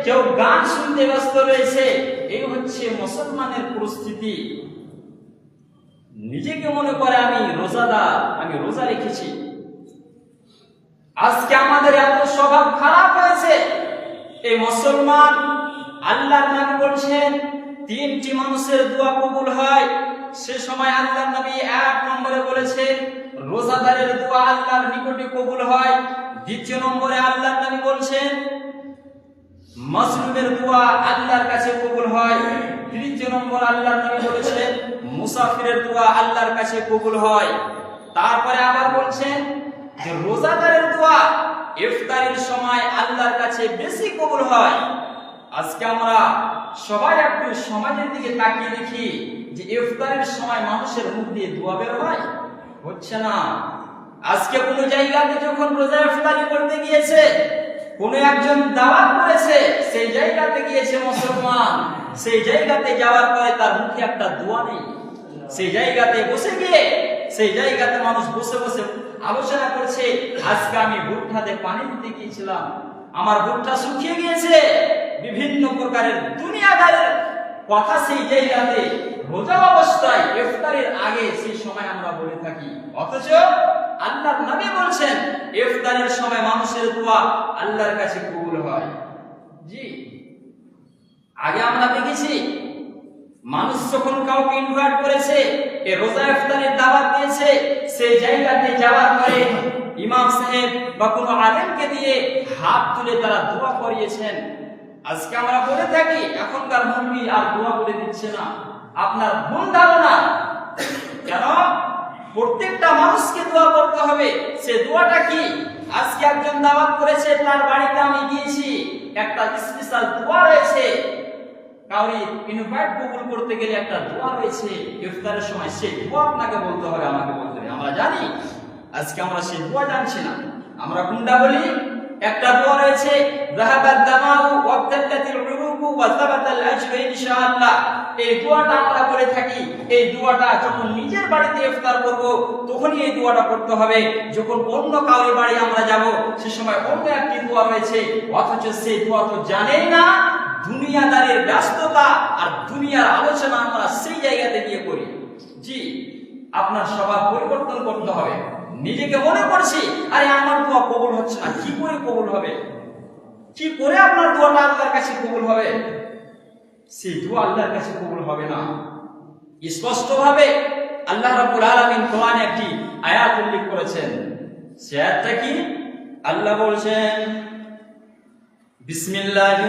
কেউ গান শুনতে ব্যস্ত রয়েছে। এই হচ্ছে মুসলমানের পরিস্থিতি। নিজেকে মনে করে আমি রোজাদার, আমি রোজা রেখেছি। আজকে আমাদের এত স্বভাব খারাপ হয়েছে। এই মুসলমান, আল্লাহর নবী বলছেন 3টি মানুষের দোয়া কবুল হয়। সে সময় আল্লাহর নবী 1 নম্বরে বলেছেন রোজাদারের দোয়া আল্লাহর নিকটে কবুল হয়। 2 নম্বরে আল্লাহর নবী বলছেন মাজলুমের দোয়া আল্লাহর কাছে কবুল হয়। 3 নম্বর আল্লাহর নবী বলেছেন মুসাফিরের দোয়া আল্লাহর কাছে কবুল হয়। তারপরে আবার বলছেন যে রোজাদারের দোয়া ইফতারের সময় আল্লাহর কাছে বেশি কবুল হয়। আজকে আমরা সবাই একটু সমাজের দিকে তাকিয়ে দেখি যে ইফতারের সময় মানুষের মুখ দিয়ে দোয়া বের হয়, হচ্ছে না। আজকে কোনো জায়গাতে যখন রোজা ইফতারি করতে গিয়েছে, কোন একজন দাওয়াত করেছে, সেই জায়গাতে গিয়েছে মুসলমান, সেই জায়গাতে যাওয়ার পরে তার মুখে একটা দোয়া নেই। সেই জায়গাতে বসে গিয়ে সেই জায়গাতে মানুষ বসে বসে আলোচনা করছে, আজকে আমি ভুট্টাতে পানি দিতে গিয়েছিলাম, আমার ভুট্টা শুকিয়ে গিয়েছে। বিভিন্ন প্রকারের দুনিয়াদারের কথা সেই জায়গাতে রোজা অবস্থায় ইফতারের আগে সেই সময় আমরা বলে থাকি। অথচ আল্লাহর নবী বলছেন ইফতারের সময় মানুষের দোয়া আল্লাহর কাছে কবুল হয়। জি, আগে আমরা দেখেছি মানুষ যখন কাউকে ইনভাইট করেছে, এই রোজা ইফতারের দাওয়াত দিয়েছে, সেই জায়গাতে যাওয়ার পরে ইমাম সাহেব বা কোনো আলেমকে দিয়ে হাত তুলে তারা দোয়া করিয়েছেন। আজকে আমরা বলে থাকি এখনকার মুরব্বি আর দোয়া করে দিচ্ছে না। আপনার ভুল ধারণা। কেন? প্রত্যেকটা মানুষকে দোয়া করতে হবে। সে দোয়াটা কি? আজকে একজন দাওয়াত করেছে, তার বাড়িতে আমি গিয়েছি, একটা স্পেশাল দোয়া রয়েছে। কাউরি ইনভাইট কবুল করতে গেলে একটা দোয়া রয়েছে ইফতারের সময়, সেই দোয়া আপনাকে বলতে হবে, আমাকে বলতে হবে। আমরা জানি, আজকে আমরা সেই দোয়া জানছি না। আমরা কোনটা বলি? একটা দোয়া রয়েছে যাহাবাদ দামাউ ওয়াবতাল্লাতিল উরুকু ওয়া সাবাতাল আজরু ইনশাআল্লাহ। এই দোয়াটা আমরা করে থাকি। এই দোয়াটা যখন নিজের বাড়িতে ইফতার করব তখনই এই দোয়াটা করতে হবে। যখন অন্য কাউরি বাড়ি আমরা যাব সে সময় অন্য একটি দোয়া রয়েছে, অথচ সেই দোয়া তো জানেই না। দুনিয়াদারের ব্যস্ততা আর দুনিয়ার আলোচনা আমরা সেই জায়গাতে গিয়ে করি। জি, আপনার স্বভাব পরিবর্তন করতে হবে। নিজেকে মনে করছি আরে আমার দোয়া কবুল হচ্ছে না, কি করে কবুল হবে? কি করে আপনার দোয়াটা আল্লাহর কাছে কবুল হবে? সেই দোয়া আল্লাহর কাছে কবুল হবে না। স্পষ্টভাবে আল্লাহ রাব্বুল আলামিন কোরআনে একটি আয়াত উল্লেখ করেছেন। সে আয়াতটা কি? আল্লাহ বলছেন বিসমিল্লাহির